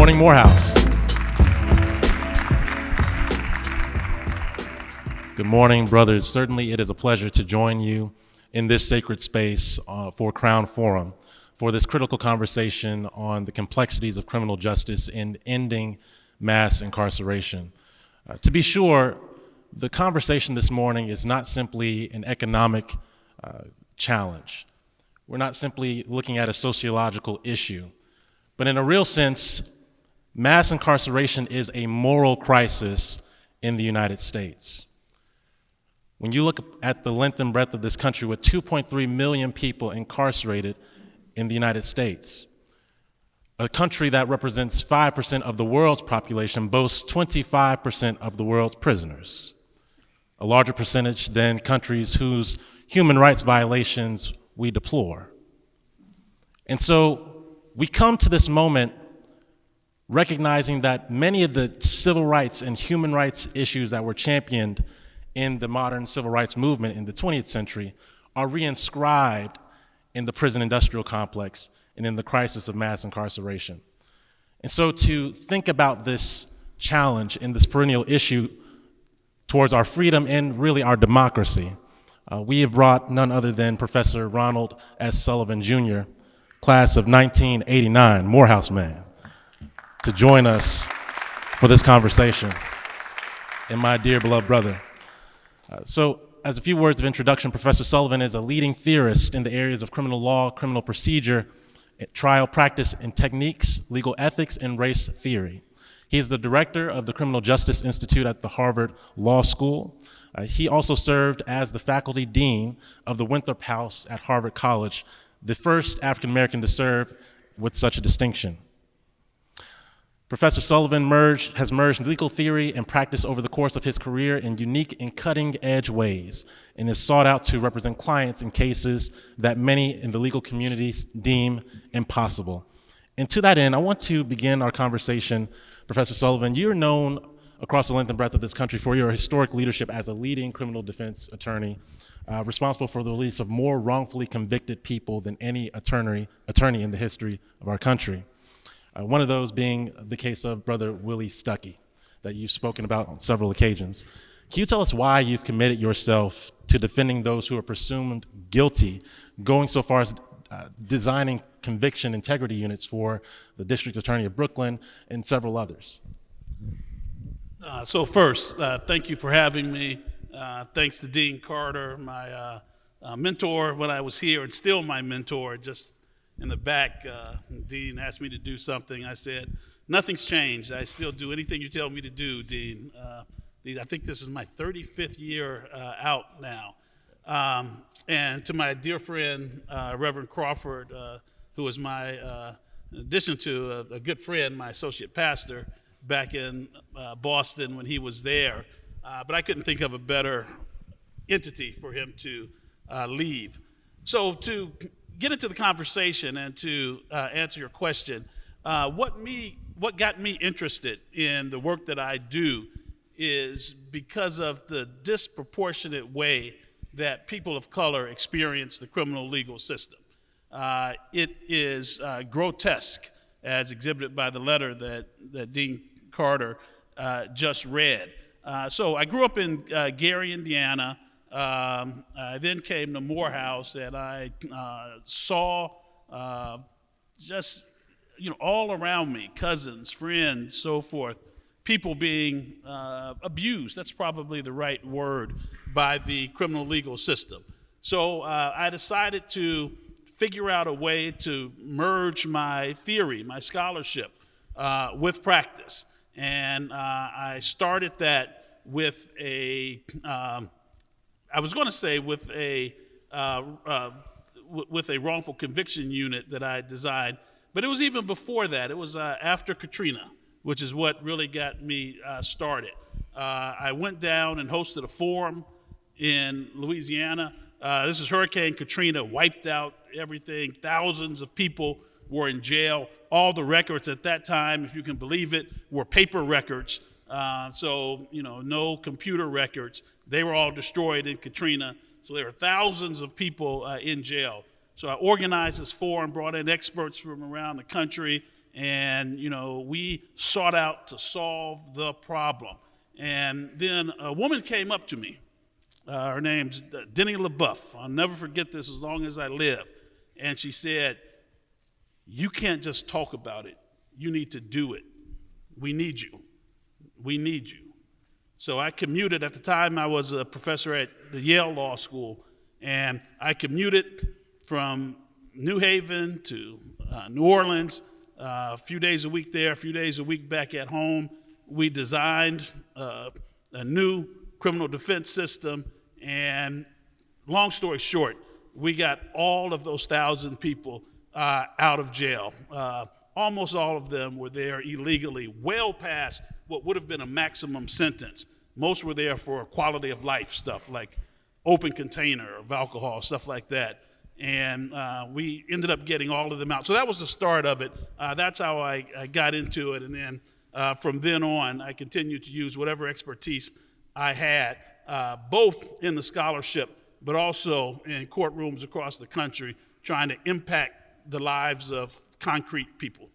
morning, Morehouse. Good morning, brothers. Certainly it is a pleasure to join you in this sacred space for Crown Forum, for this critical conversation on the complexities of criminal justice in ending mass incarceration. To be sure, the conversation this morning is not simply an economic challenge. We're not simply looking at a sociological issue, but in a real sense, mass incarceration is a moral crisis in the United States. When you look at the length and breadth of this country with 2.3 million people incarcerated in the United States, a country that represents 5% of the world's population boasts 25% of the world's prisoners, a larger percentage than countries whose human rights violations we deplore. And so we come to this moment recognizing that many of the civil rights and human rights issues that were championed in the modern civil rights movement in the 20th century are reinscribed in the prison industrial complex and in the crisis of mass incarceration. And so to think about this challenge and this perennial issue towards our freedom and really our democracy, we have brought none other than Professor Ronald S. Sullivan, Jr., class of 1989, Morehouse man, to join us for this conversation, and my dear beloved brother. So as a few words of introduction, Professor Sullivan is a leading theorist in the areas of criminal law, criminal procedure, trial practice and techniques, legal ethics, and race theory. He is the director of the Criminal Justice Institute at the Harvard Law School. He also served as the faculty dean of the Winthrop House at Harvard College, the first African American to serve with such a distinction. Professor Sullivan has merged legal theory and practice over the course of his career in unique and cutting-edge ways, and is sought out to represent clients in cases that many in the legal community deem impossible. And to that end, I want to begin our conversation. Professor Sullivan, you're known across the length and breadth of this country for your historic leadership as a leading criminal defense attorney, responsible for the release of more wrongfully convicted people than any attorney in the history of our country. One of those being the case of Brother Willie Stuckey that you've spoken about on several occasions. Can you tell us why you've committed yourself to defending those who are presumed guilty, going so far as designing conviction integrity units for the District Attorney of Brooklyn and several others? So first, thank you for having me. Thanks to Dean Carter, my mentor when I was here, and still my mentor. Just in the back, Dean asked me to do something. I said, nothing's changed. I still do anything you tell me to do, Dean. I think this is my 35th year out now. And to my dear friend, Reverend Crawford, who is my, in addition to a good friend, my associate pastor back in Boston when he was there. But I couldn't think of a better entity for him to leave. So to get into the conversation and to answer your question, what got me interested in the work that I do is because of the disproportionate way that people of color experience the criminal legal system. It is grotesque, as exhibited by the letter that Dean Carter just read. So I grew up in Gary, Indiana. I then came to Morehouse, and I saw just, all around me, cousins, friends, so forth, people being abused, that's probably the right word, by the criminal legal system. So I decided to figure out a way to merge my theory, my scholarship, with practice. And I started that with a wrongful conviction unit that I designed, but it was even before that. It was after Katrina, which is what really got me started. I went down and hosted a forum in Louisiana. This is Hurricane Katrina, wiped out everything. Thousands of people were in jail. All the records at that time, if you can believe it, were paper records. So no computer records. They were all destroyed in Katrina. So there were thousands of people in jail. So I organized this forum, brought in experts from around the country, And, we sought out to solve the problem. And then a woman came up to me. Her name's Denny LaBeouf. I'll never forget this as long as I live. And she said, "You can't just talk about it. You need to do it. We need you. We need you." So I commuted. At the time, I was a professor at the Yale Law School, and I commuted from New Haven to New Orleans, a few days a week there, a few days a week back at home. We designed a new criminal defense system, and long story short, we got all of those 1,000 people out of jail. Almost all of them were there illegally, well past what would have been a maximum sentence. Most were there for quality of life stuff like open container of alcohol, stuff like that. And we ended up getting all of them out. So that was the start of it. That's how I got into it. And then from then on, I continued to use whatever expertise I had, both in the scholarship, but also in courtrooms across the country, trying to impact the lives of concrete people.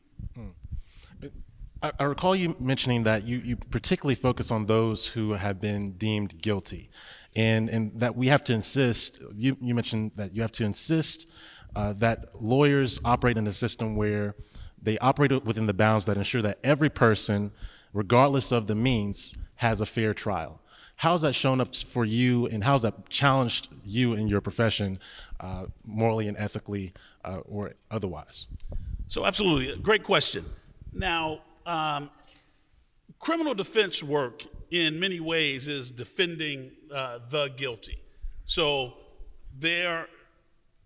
I recall you mentioning that you particularly focus on those who have been deemed guilty, and that we have to insist, you mentioned that you have to insist that lawyers operate in a system where they operate within the bounds that ensure that every person, regardless of the means, has a fair trial. How's that shown up for you, and how's that challenged you in your profession, morally and ethically, or otherwise? So absolutely, great question. Now, criminal defense work in many ways is defending the guilty. So there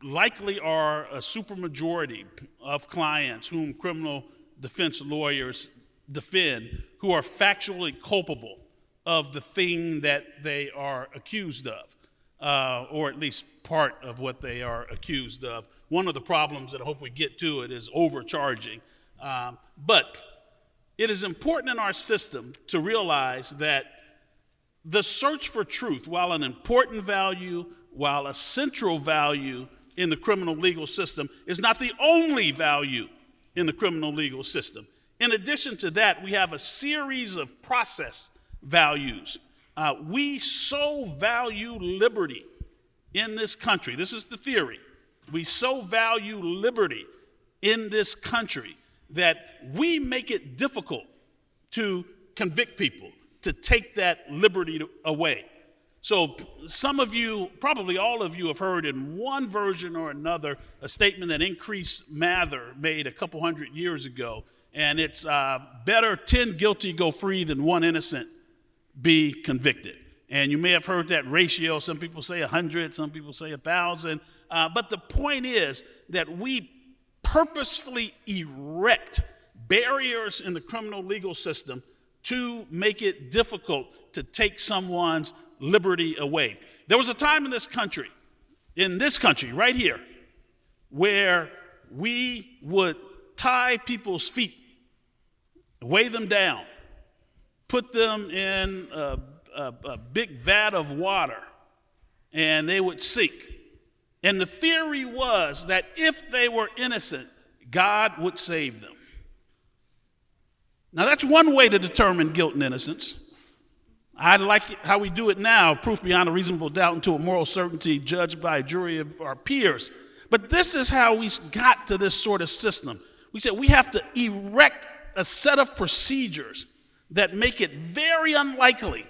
likely are a supermajority of clients whom criminal defense lawyers defend who are factually culpable of the thing that they are accused of, or at least part of what they are accused of. One of the problems that I hope we get to it is overcharging. But it is important in our system to realize that the search for truth, while an important value, while a central value in the criminal legal system, is not the only value in the criminal legal system. In addition to that, we have a series of process values. We so value liberty in this country. This is the theory. We so value liberty in this country that we make it difficult to convict people, to take that liberty away. So some of you, probably all of you, have heard in one version or another a statement that Increase Mather made a couple hundred years ago, and it's better 10 guilty go free than 1 innocent be convicted. And you may have heard that ratio. Some people say 100, some people say 1,000. But the point is that we purposefully erect barriers in the criminal legal system to make it difficult to take someone's liberty away. There was a time in this country, right here, where we would tie people's feet, weigh them down, put them in a big vat of water, and they would sink. And the theory was that if they were innocent, God would save them. Now, that's one way to determine guilt and innocence. I like how we do it now, proof beyond a reasonable doubt into a moral certainty judged by a jury of our peers. But this is how we got to this sort of system. We said we have to erect a set of procedures that make it very unlikely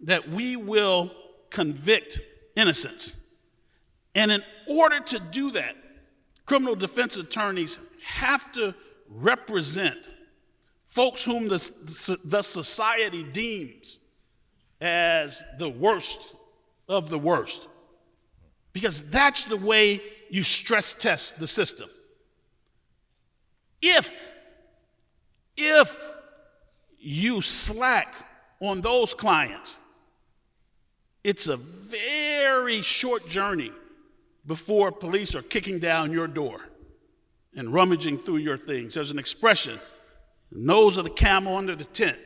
that we will convict innocents. And in order to do that, criminal defense attorneys have to represent folks whom the society deems as the worst of the worst. Because that's the way you stress test the system. If you slack on those clients, it's a very short journey before police are kicking down your door and rummaging through your things. There's an expression, nose of the camel under the tent.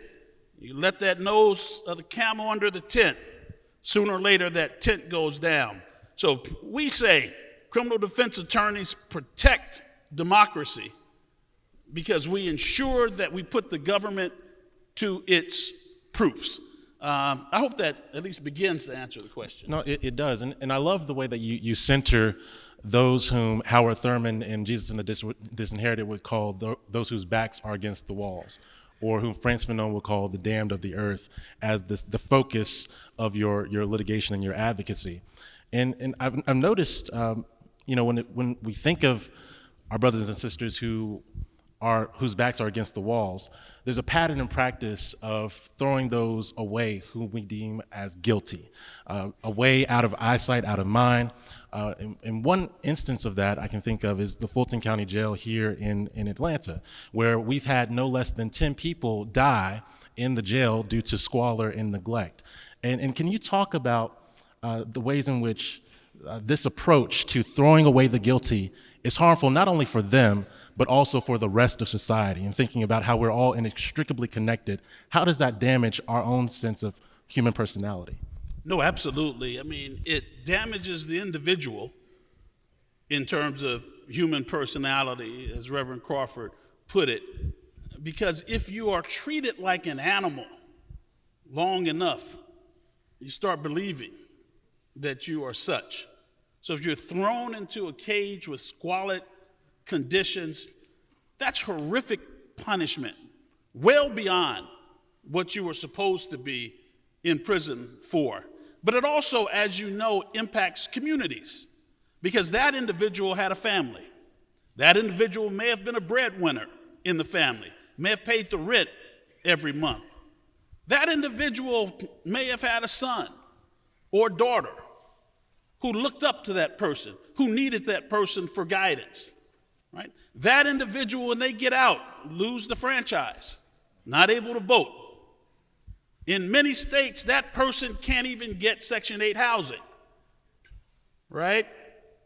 You let that nose of the camel under the tent, sooner or later that tent goes down. So we say criminal defense attorneys protect democracy, because we ensure that we put the government to its proofs. I hope that at least begins to answer the question. No, it does. And I love the way that you center those whom Howard Thurman in Jesus and the Disinherited would call those whose backs are against the walls, or whom Frantz Fanon would call the damned of the earth, as the focus of your litigation and your advocacy. And I've noticed, when we think of our brothers and sisters whose backs are against the walls, there's a pattern and practice of throwing those away whom we deem as guilty, away out of eyesight, out of mind. And one instance of that I can think of is the Fulton County Jail here in Atlanta, where we've had no less than 10 people die in the jail due to squalor and neglect. And can you talk about the ways in which this approach to throwing away the guilty is harmful not only for them, but also for the rest of society, and thinking about how we're all inextricably connected? How does that damage our own sense of human personality? No, absolutely. I mean, it damages the individual in terms of human personality, as Reverend Crawford put it, because if you are treated like an animal long enough, you start believing that you are such. So if you're thrown into a cage with squalid conditions, that's horrific punishment, well beyond what you were supposed to be in prison for. But it also, as you know, impacts communities, because that individual had a family. That individual may have been a breadwinner in the family, may have paid the rent every month. That individual may have had a son or daughter who looked up to that person, who needed that person for guidance. Right? That individual, when they get out, lose the franchise, not able to vote. In many states, that person can't even get Section 8 housing, right?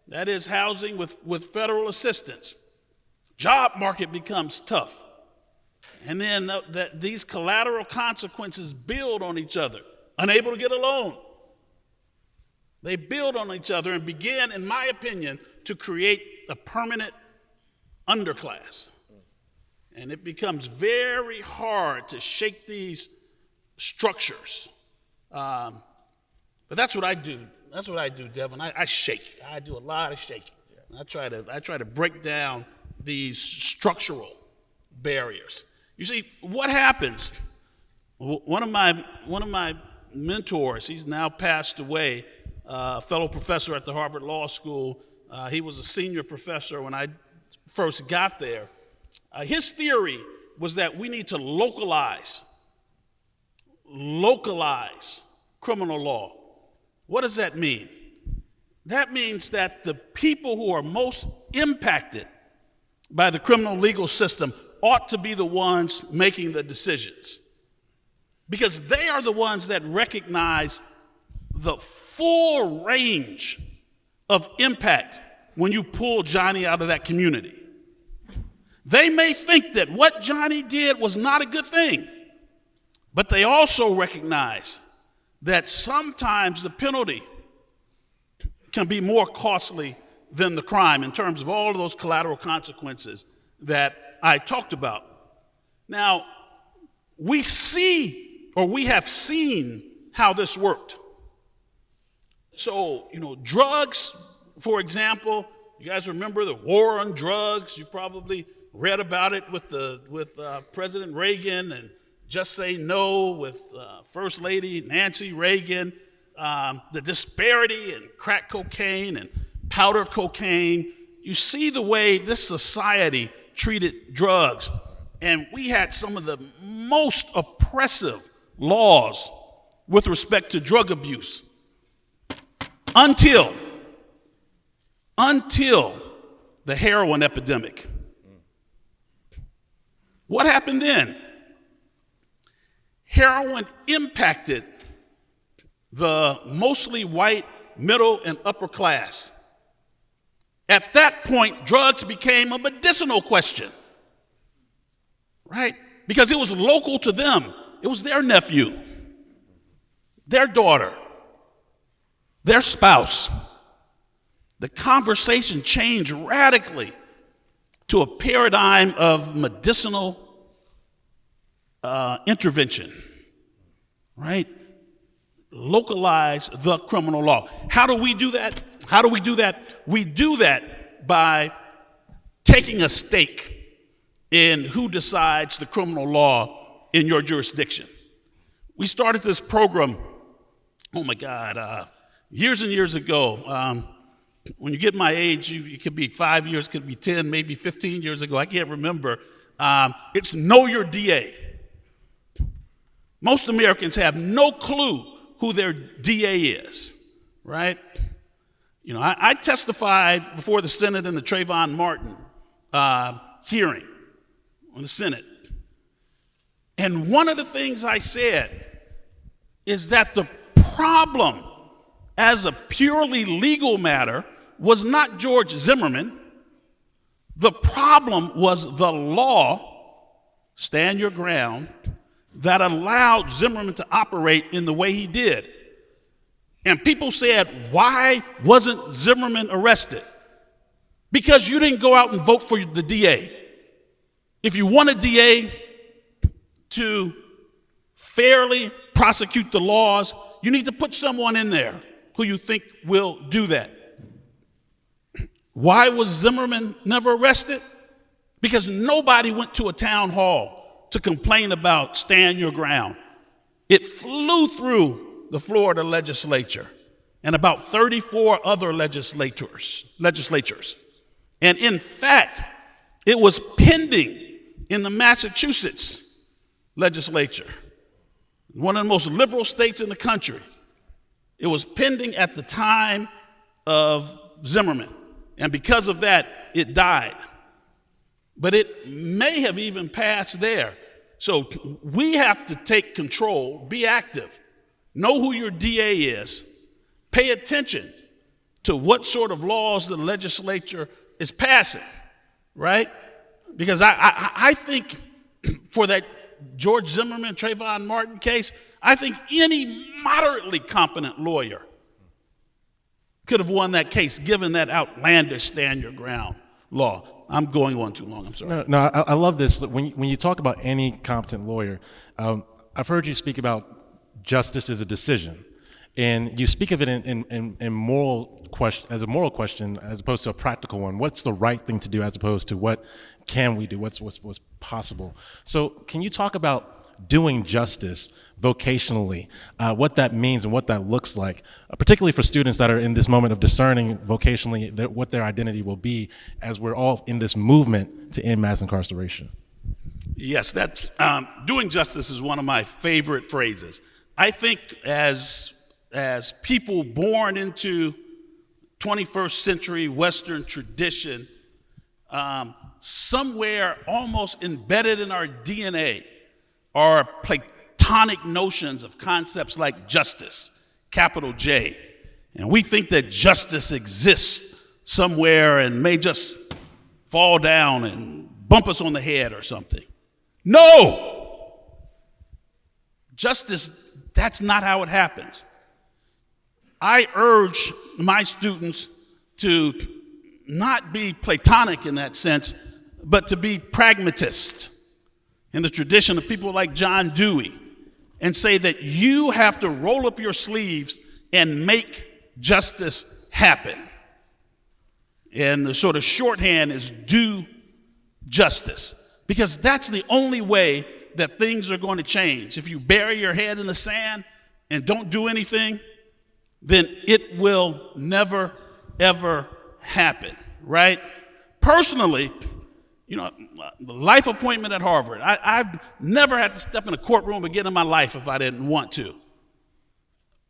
That is housing with federal assistance. Job market becomes tough. And then these collateral consequences build on each other, unable to get a loan. They build on each other and begin, in my opinion, to create a permanent underclass. And it becomes very hard to shake these structures. But that's what I do. That's what I do, Devin. I shake. I do a lot of shaking. I try to break down these structural barriers. You see, what happens? One of my mentors, he's now passed away, a fellow professor at the Harvard Law School. He was a senior professor when I first got there. His theory was that we need to localize criminal law. What does that mean? That means that the people who are most impacted by the criminal legal system ought to be the ones making the decisions, because they are the ones that recognize the full range of impact when you pull Johnny out of that community. They may think that what Johnny did was not a good thing, but they also recognize that sometimes the penalty can be more costly than the crime in terms of all of those collateral consequences that I talked about. Now, we have seen how this worked. So, drugs, for example, you guys remember the war on drugs. You probably read about it with President Reagan, and Just Say No with First Lady Nancy Reagan, the disparity in crack cocaine and powder cocaine. You see the way this society treated drugs, and we had some of the most oppressive laws with respect to drug abuse until the heroin epidemic. What happened then? Heroin impacted the mostly white middle and upper class. At that point, drugs became a medicinal question, right? Because it was local to them. It was their nephew, their daughter, their spouse. The conversation changed radically to a paradigm of medicinal intervention, right? Localize the criminal law. How do we do that? We do that by taking a stake in who decides the criminal law in your jurisdiction. We started this program, years and years ago. When you get my age, it could be 5 years, could be 10, maybe 15 years ago. I can't remember. It's Know Your DA. Most Americans have no clue who their DA is, right? I testified before the Senate in the Trayvon Martin hearing on the Senate. And one of the things I said is that the problem as a purely legal matter was not George Zimmerman. The problem was the law, stand your ground, that allowed Zimmerman to operate in the way he did. And people said, why wasn't Zimmerman arrested? Because you didn't go out and vote for the DA. If you want a DA to fairly prosecute the laws, you need to put someone in there who you think will do that. Why was Zimmerman never arrested? Because nobody went to a town hall to complain about stand your ground. It flew through the Florida legislature and about 34 other legislatures. And in fact, it was pending in the Massachusetts legislature, one of the most liberal states in the country. It was pending at the time of Zimmerman. And because of that, it died. But it may have even passed there. So we have to take control, be active, know who your DA is, pay attention to what sort of laws the legislature is passing, right? Because I think for that George Zimmerman, Trayvon Martin case, I think any moderately competent lawyer could have won that case, given that outlandish stand your ground law. I'm going on too long, I'm sorry. No, I love this. When you talk about any competent lawyer, I've heard you speak about justice as a decision. And you speak of it in moral question, as a moral question, as opposed to a practical one. What's the right thing to do as opposed to what can we do, what's possible? So can you talk about doing justice vocationally, what that means and what that looks like, particularly for students that are in this moment of discerning vocationally what their identity will be as we're all in this movement to end mass incarceration? Yes, that's doing justice is one of my favorite phrases. I think as people born into 21st century Western tradition, somewhere almost embedded in our DNA are Platonic notions of concepts like justice, capital J. And we think that justice exists somewhere and may just fall down and bump us on the head or something. No! Justice, that's not how it happens. I urge my students to not be Platonic in that sense, but to be pragmatists in the tradition of people like John Dewey, and say that you have to roll up your sleeves and make justice happen. And the sort of shorthand is do justice, because that's the only way that things are going to change. If you bury your head in the sand and don't do anything, then it will never, ever happen, right? Personally, the life appointment at Harvard, I've never had to step in a courtroom again in my life if I didn't want to.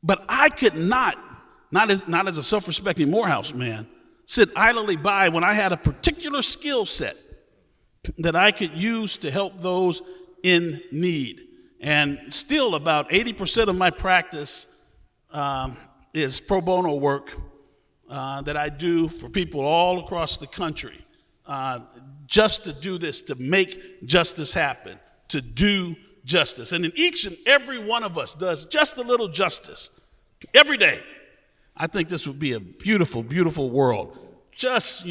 But I could not as a self-respecting Morehouse man, sit idly by when I had a particular skill set that I could use to help those in need. And still about 80% of my practice is pro bono work that I do for people all across the country. Just to do this, to make justice happen, to do justice. And in each and every one of us does just a little justice every day. I think this would be a beautiful, beautiful world. Just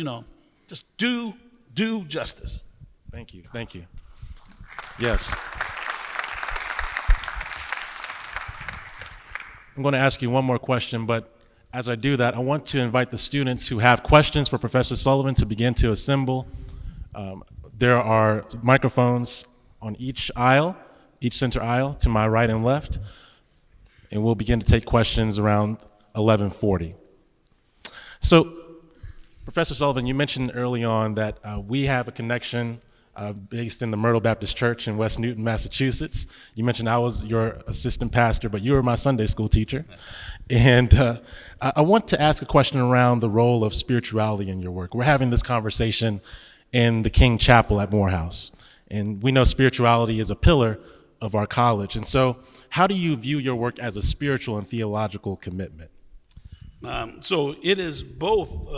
do do justice. Thank you. Thank you. Yes. I'm going to ask you one more question, but as I do that, I want to invite the students who have questions for Professor Sullivan to begin to assemble. There are microphones on each aisle, each center aisle, to my right and left, and we'll begin to take questions around 11:40. So, Professor Sullivan, you mentioned early on that we have a connection based in the Myrtle Baptist Church in West Newton, Massachusetts. You mentioned I was your assistant pastor, but you were my Sunday school teacher. And I want to ask a question around the role of spirituality in your work. We're having this conversation in the King Chapel at Morehouse, and we know spirituality is a pillar of our college. And so how do you view your work as a spiritual and theological commitment? So it is both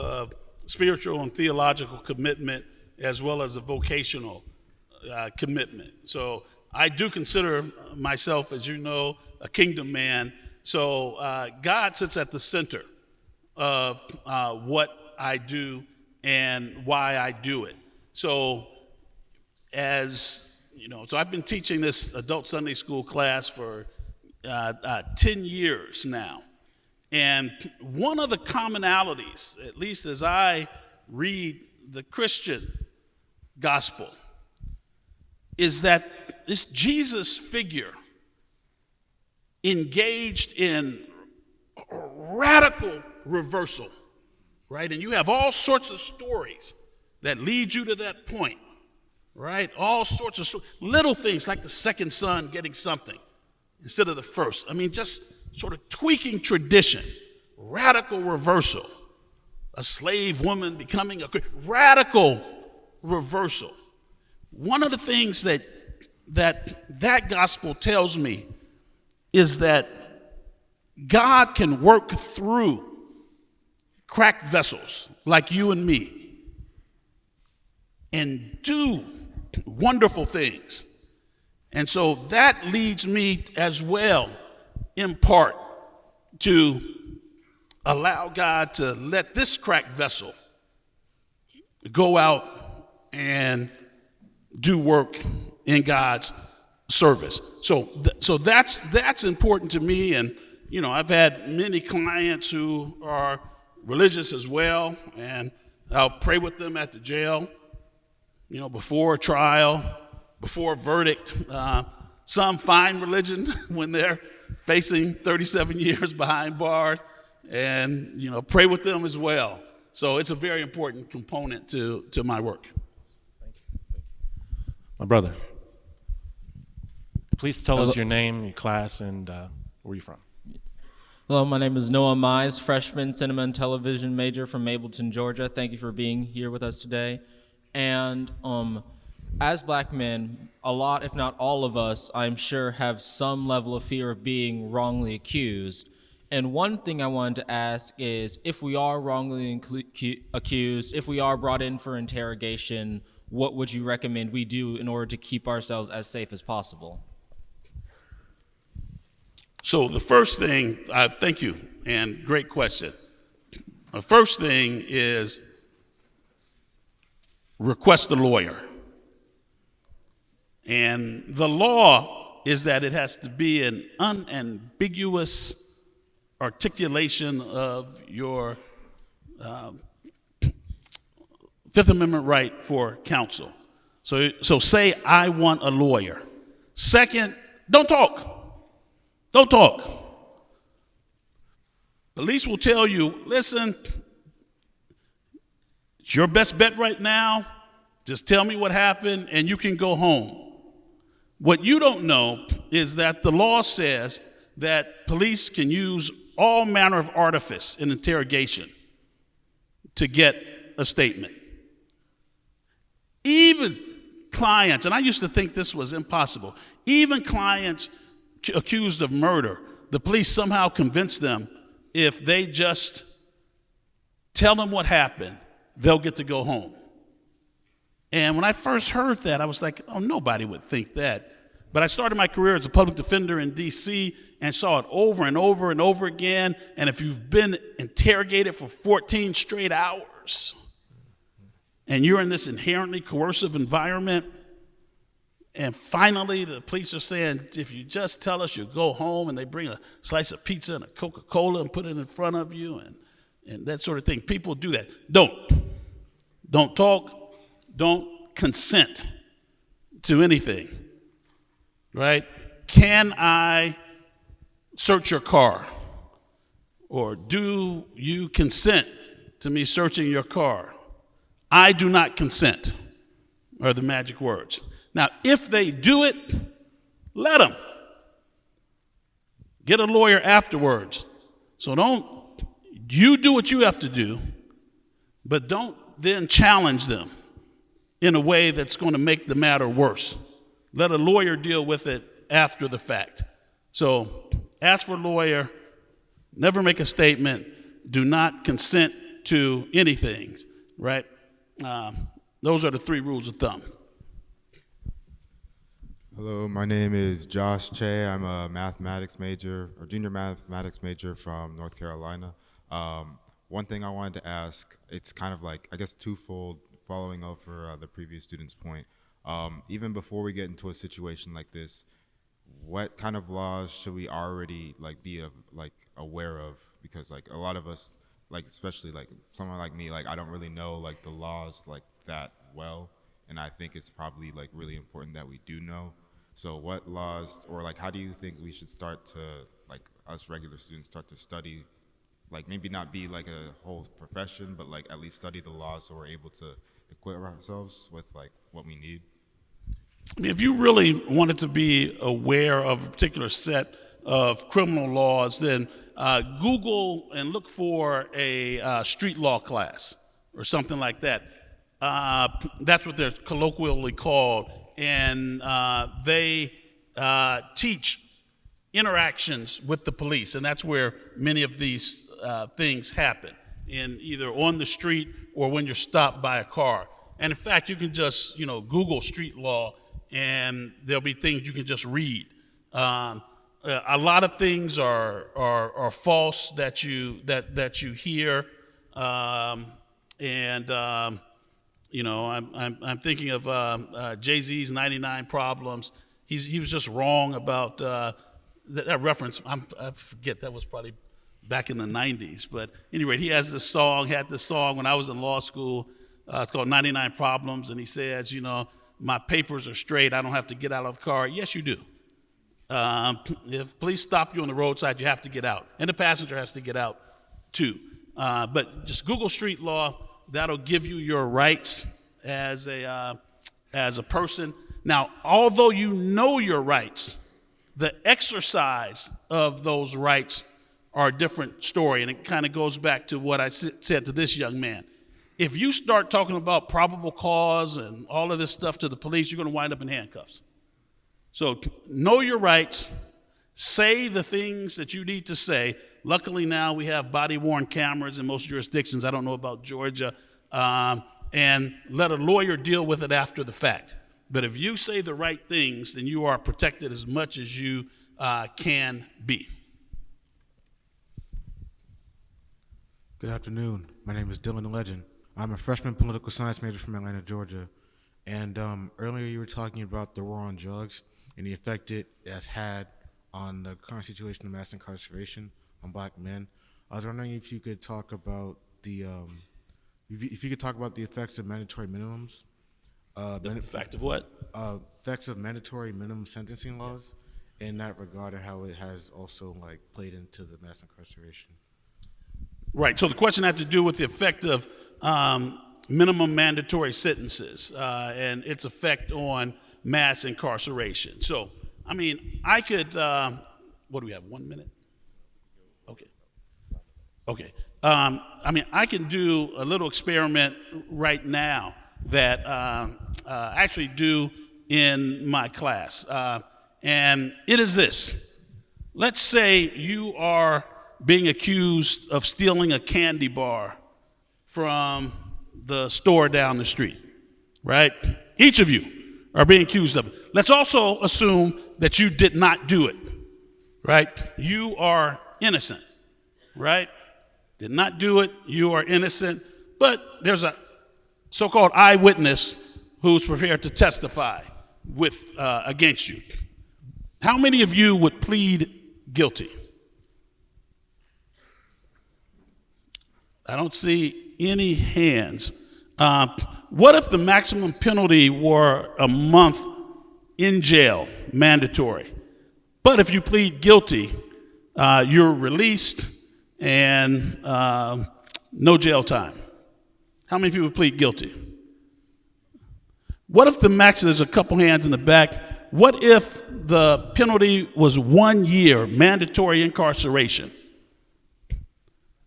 spiritual and theological commitment as well as a vocational commitment. So I do consider myself, as you know, a kingdom man. So God sits at the center of what I do and why I do it. So as you know, so I've been teaching this adult Sunday school class for 10 years now. And one of the commonalities, at least as I read the Christian gospel, is that this Jesus figure engaged in radical reversal, right? And you have all sorts of stories that lead you to that point, right? All sorts of little things like the second son getting something instead of the first. I mean, just sort of tweaking tradition, radical reversal. A slave woman becoming a radical reversal. One of the things that gospel tells me is that God can work through cracked vessels like you and me and do wonderful things. And so that leads me as well, in part, to allow God to let this cracked vessel go out and do work in God's service. So that's important to me. And you know, I've had many clients who are religious as well, and I'll pray with them at the jail, you know, before a trial, before a verdict. Some find religion when they're facing 37 years behind bars, and you know, pray with them as well. So it's a very important component to my work. Thank you. My brother, please tell us your name, your class, and where you're from. Hello, my name is Noah Mize, freshman cinema and television major from Mableton, Georgia. Thank you for being here with us today. And as black men, a lot, if not all of us, I'm sure, have some level of fear of being wrongly accused. And one thing I wanted to ask is, if we are wrongly accused, if we are brought in for interrogation, what would you recommend we do in order to keep ourselves as safe as possible? So the first thing, thank you, and great question. The first thing is request a lawyer. And the law is that it has to be an unambiguous articulation of your Fifth Amendment right for counsel. So say, I want a lawyer. Second, don't talk. Don't talk. Police will tell you, listen, it's your best bet right now. Just tell me what happened and you can go home. What you don't know is that the law says that police can use all manner of artifice in interrogation to get a statement. Even clients, and I used to think this was impossible, even clients accused of murder, the police somehow convince them if they just tell them what happened, they'll get to go home. And when I first heard that, I was like, oh, nobody would think that. But I started my career as a public defender in D.C. and saw it over and over and over again. And if you've been interrogated for 14 straight hours, and you're in this inherently coercive environment, and finally the police are saying, if you just tell us, you'll go home, and they bring a slice of pizza and a Coca-Cola and put it in front of you, and that sort of thing. People do that. Don't talk. Don't consent to anything, right? Can I search your car? Or do you consent to me searching your car? I do not consent, are the magic words. Now, if they do it, let them. Get a lawyer afterwards. So you do what you have to do, but don't then challenge them in a way that's going to make the matter worse. Let a lawyer deal with it after the fact. So ask for a lawyer, never make a statement, do not consent to anything, right? Those are the 3 rules of thumb. Hello, my name is Josh Che. I'm a junior mathematics major from North Carolina. One thing I wanted to ask, it's kind of like, I guess, twofold, following over the previous student's point. Even before we get into a situation like this, what kind of laws should we already be aware of? Because a lot of us, especially someone like me, I don't really know the laws that well, and I think it's probably really important that we do know. So what laws, or how do you think we should start to, us regular students, start to study, maybe not be a whole profession, but at least study the laws so we're able to equip ourselves with what we need? If you really wanted to be aware of a particular set of criminal laws, then Google and look for a street law class or something like that. That's what they're colloquially called. And they teach interactions with the police. And that's where many of these things happen, either on the street or when you're stopped by a car. And in fact, you can just Google street law, and there'll be things you can just read. A lot of things are false that you hear, I'm thinking of Jay-Z's 99 Problems. He was just wrong about that reference. I forget, that was probably back in the 90s. But anyway, he had this song when I was in law school. It's called 99 Problems, and he says, my papers are straight, I don't have to get out of the car. Yes, you do. If police stop you on the roadside, you have to get out. And the passenger has to get out too. But just Google street law, that'll give you your rights as a person. Now, although you know your rights, the exercise of those rights are a different story. And it kind of goes back to what I said to this young man. If you start talking about probable cause and all of this stuff to the police, you're going to wind up in handcuffs. So know your rights, say the things that you need to say. Luckily now we have body-worn cameras in most jurisdictions. I don't know about Georgia. And let a lawyer deal with it after the fact. But if you say the right things, then you are protected as much as you can be. Good afternoon. My name is Dylan Legend. I'm a freshman political science major from Atlanta, Georgia. And earlier you were talking about the war on drugs and the effect it has had on the current situation of mass incarceration on black men. I was wondering if you could talk about the effects of mandatory minimums. The effect of what? Effects of mandatory minimum sentencing laws in that regard, and how it has also played into the mass incarceration. Right. So the question had to do with the effect of minimum mandatory sentences and its effect on mass incarceration. So, I could, what do we have, 1 minute? Okay. I can do a little experiment right now that I actually do in my class. And it is this. Let's say you are being accused of stealing a candy bar from the store down the street, right? Each of you are being accused of it. Let's also assume that you did not do it, right? You are innocent, right? Did not do it, you are innocent, but there's a so-called eyewitness who's prepared to testify against you. How many of you would plead guilty? I don't see any hands. What if the maximum penalty were a month in jail, mandatory? But if you plead guilty, you're released and no jail time. How many people plead guilty? What if there's a couple hands in the back, what if the penalty was 1 year mandatory incarceration?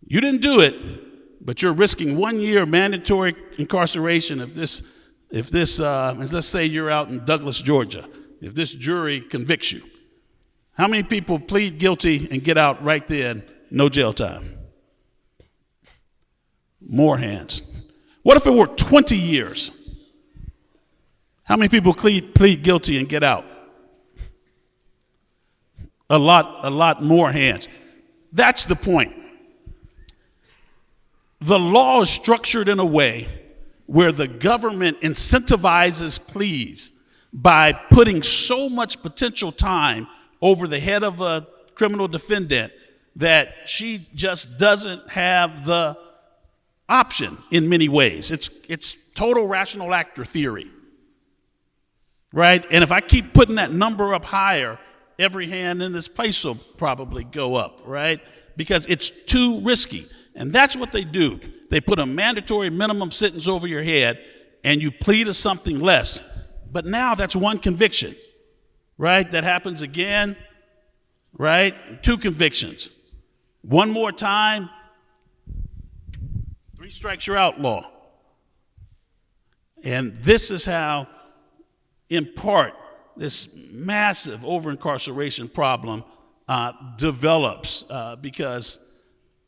You didn't do it, but you're risking 1 year mandatory incarceration if let's say you're out in Douglas, Georgia, if this jury convicts you. How many people plead guilty and get out right then, no jail time? More hands. What if it were 20 years? How many people plead guilty and get out? A lot more hands. That's the point. The law is structured in a way where the government incentivizes pleas by putting so much potential time over the head of a criminal defendant that she just doesn't have the option in many ways. It's total rational actor theory, right? And if I keep putting that number up higher, every hand in this place will probably go up, right? Because it's too risky. And that's what they do. They put a mandatory minimum sentence over your head and you plead to something less. But now that's one conviction, right? That happens again, right? 2 convictions. One more time, 3 strikes, you're outlaw. And this is how, in part, this massive over-incarceration problem develops because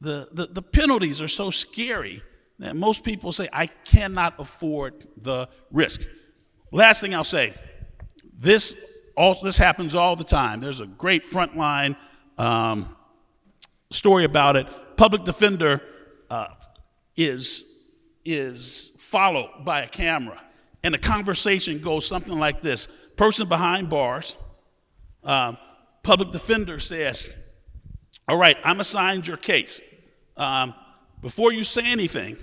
the penalties are so scary that most people say, I cannot afford the risk. Last thing I'll say, this happens all the time. There's a great frontline story about it. Public defender is followed by a camera, and the conversation goes something like this. Person behind bars, public defender says, all right, I'm assigned your case. Before you say anything,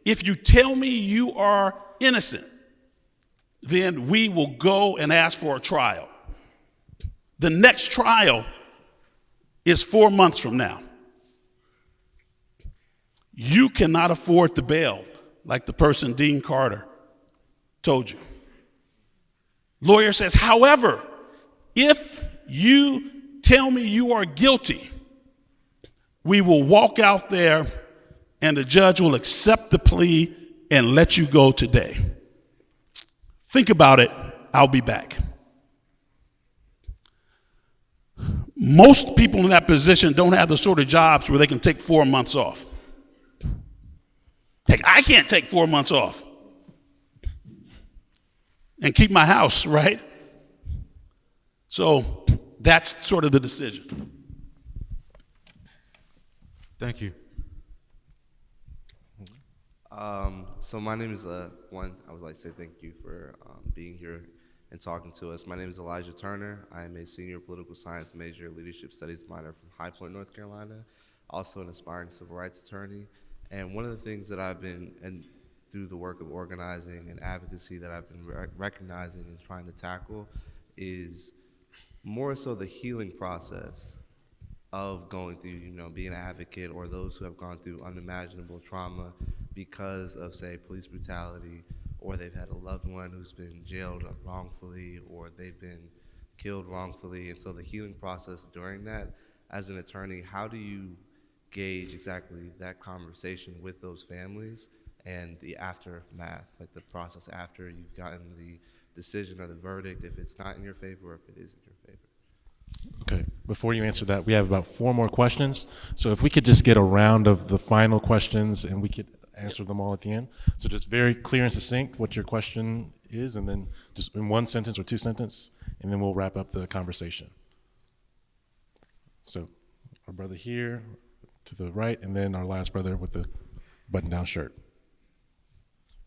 if you tell me you are innocent, then we will go and ask for a trial. The next trial is 4 months from now. You cannot afford the bail like the person Dean Carter told you. Lawyer says, however, if you tell me you are guilty, we will walk out there and the judge will accept the plea and let you go today. Think about it. I'll be back. Most people in that position don't have the sort of jobs where they can take 4 months off. Heck, I can't take 4 months off and keep my house, right? So that's sort of the decision. Thank you. So my name is, I would like to say thank you for being here and talking to us. My name is Elijah Turner. I am a senior political science major, leadership studies minor from High Point, North Carolina, also an aspiring civil rights attorney. And one of the things that I've been, and through the work of organizing and advocacy that I've been recognizing and trying to tackle is more so the healing process of going through, being an advocate, or those who have gone through unimaginable trauma because of, say, police brutality, or they've had a loved one who's been jailed wrongfully, or they've been killed wrongfully. And so the healing process during that, as an attorney, how do you gauge exactly that conversation with those families and the aftermath, like the process after you've gotten the decision or the verdict, if it's not in your favor or if it is in your favor? Okay, before you answer that, we have about 4 more questions. So if we could just get a round of the final questions and we could answer them all at the end. So just very clear and succinct what your question is, and then just in 1 sentence or 2 sentences, and then we'll wrap up the conversation. So our brother here to the right, and then our last brother with the button-down shirt.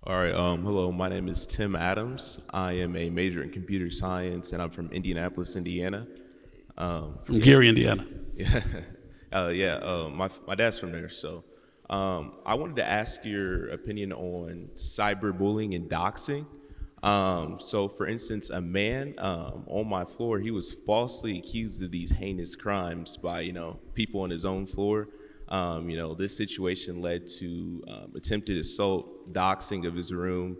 All right. Hello, my name is Tim Adams. I am a major in computer science, and I'm from Indianapolis, Indiana. From Gary, Indiana. My dad's from there. So I wanted to ask your opinion on cyberbullying and doxing. So, for instance, a man on my floor, he was falsely accused of these heinous crimes by, people on his own floor. This situation led to attempted assault, doxing of his room,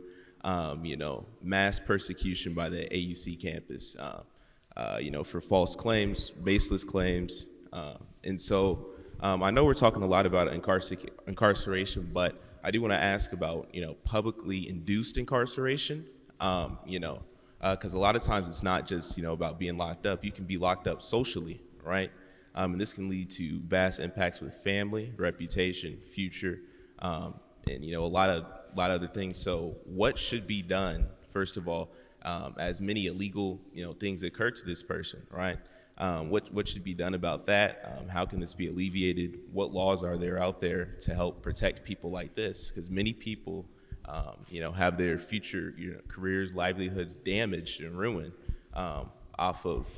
mass persecution by the AUC campus, for false claims, baseless claims. And so I know we're talking a lot about incarceration, but I do want to ask about, publicly induced incarceration, because a lot of times it's not just, about being locked up. You can be locked up socially, right? And this can lead to vast impacts with family, reputation, future, and a lot of other things. So, what should be done? First of all, as many illegal things occur to this person, right? What should be done about that? How can this be alleviated? What laws are there out there to help protect people like this? Because many people, have their future careers, livelihoods damaged and ruined off of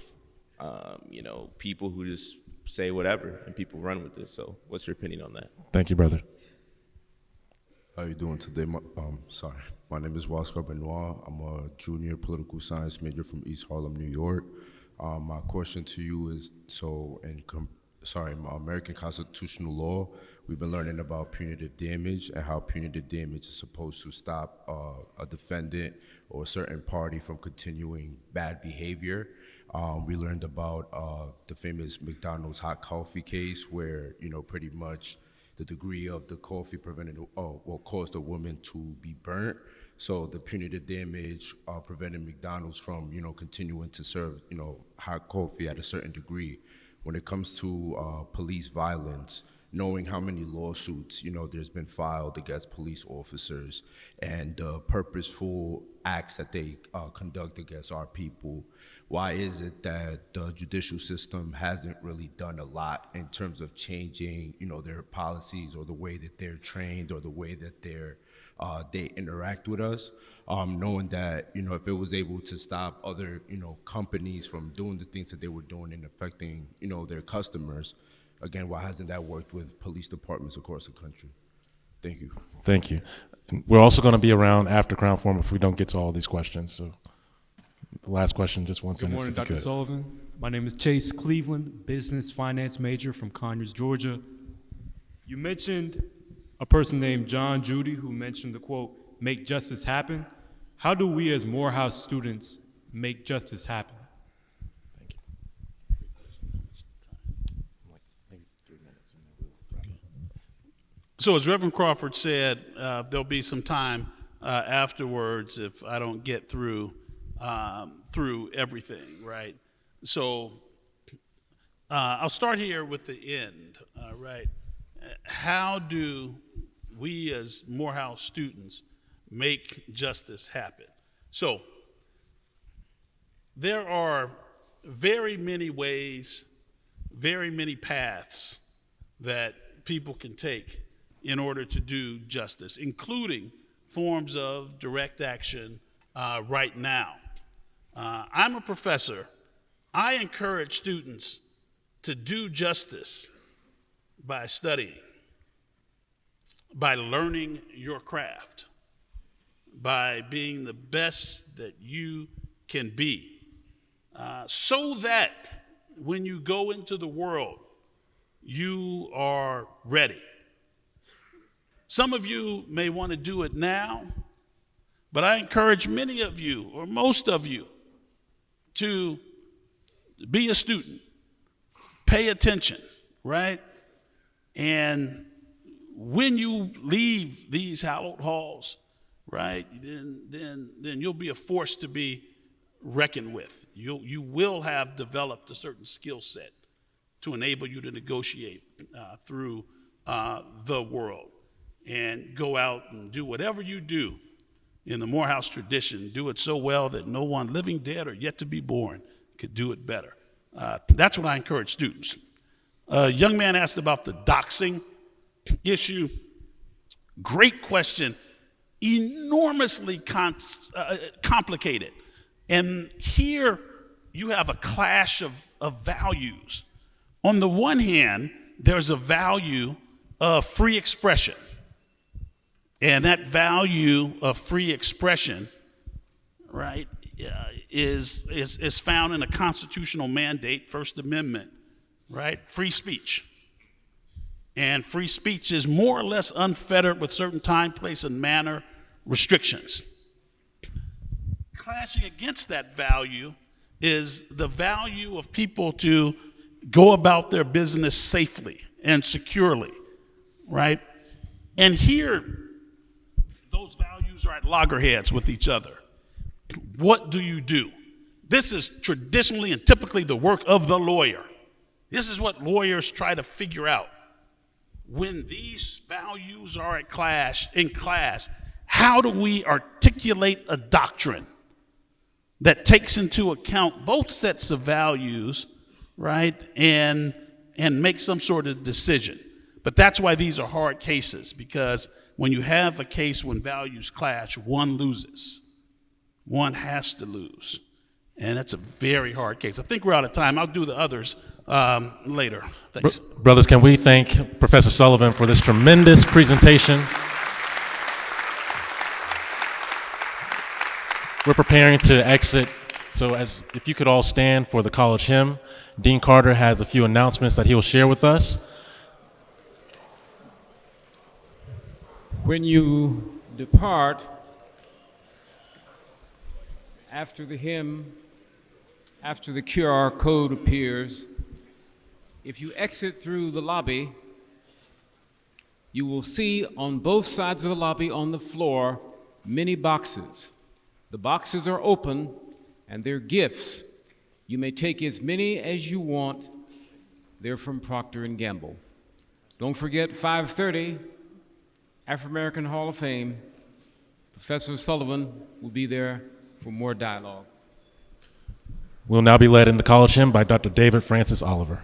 people who just say whatever, and people run with this. So what's your opinion on that? Thank you, brother. How you doing today? My name is Wcar Benois. I'm a junior political science major from East Harlem, New York. My question to you is, my American constitutional law, we've been learning about punitive damage and how punitive damage is supposed to stop a defendant or a certain party from continuing bad behavior. We learned about the famous McDonald's hot coffee case where, pretty much the degree of the coffee caused the woman to be burnt. So the punitive damage prevented McDonald's from, continuing to serve, hot coffee at a certain degree. When it comes to police violence, knowing how many lawsuits, there's been filed against police officers and purposeful acts that they conduct against our people, why is it that the judicial system hasn't really done a lot in terms of changing, their policies or the way that they're trained or the way that they interact with us, knowing that, if it was able to stop other, companies from doing the things that they were doing and affecting, their customers, again, why hasn't that worked with police departments across the country? Thank you. Thank you. We're also going to be around after Crown Forum if we don't get to all these questions. So the last question, just one Good sentence. morning, if you Dr. could. Sullivan. My name is Chase Cleveland, business finance major from Conyers, Georgia. You mentioned a person named John Judy who mentioned the quote, "Make justice happen." How do we as Morehouse students make justice happen? Thank you. Maybe 3 minutes and then we'll wrap up. So as Reverend Crawford said, there'll be some time afterwards if I don't get through everything, right? So I'll start here with the end, right? How do we as Morehouse students make justice happen? So there are very many ways, very many paths that people can take in order to do justice, including forms of direct action right now. I'm a professor. I encourage students to do justice by studying, by learning your craft, by being the best that you can be, so that when you go into the world, you are ready. Some of you may want to do it now, but I encourage many of you, or most of you, to be a student, pay attention, right? And when you leave these hallowed halls, right, then you'll be a force to be reckoned with. You will have developed a certain skill set to enable you to negotiate through the world and go out and do whatever you do in the Morehouse tradition. Do it so well that no one living, dead, or yet to be born could do it better. That's what I encourage students. A young man asked about the doxing issue. Great question. Enormously complicated. And here you have a clash of values. On the one hand, there's a value of free expression. And that value of free expression, right, is found in a constitutional mandate, First Amendment, right? Free speech. And free speech is more or less unfettered with certain time, place, and manner restrictions. Clashing against that value is the value of people to go about their business safely and securely, right? And here, those values are at loggerheads with each other. What do you do? This is traditionally and typically the work of the lawyer. This is what lawyers try to figure out. When these values are in clash, how do we articulate a doctrine that takes into account both sets of values, right, and make some sort of decision? But that's why these are hard cases, because when you have a case when values clash, one loses. One has to lose. And that's a very hard case. I think we're out of time. I'll do the others later. Thanks. Brothers, can we thank Professor Sullivan for this tremendous presentation? We're preparing to exit, so if you could all stand for the college hymn. Dean Carter has a few announcements that he will share with us. When you depart, after the hymn, after the QR code appears, if you exit through the lobby, you will see on both sides of the lobby on the floor many boxes. The boxes are open and they're gifts. You may take as many as you want. They're from Procter & Gamble. Don't forget 5:30, Afro-American Hall of Fame. Professor Sullivan will be there for more dialogue. We'll now be led in the college hymn by Dr. David Francis Oliver.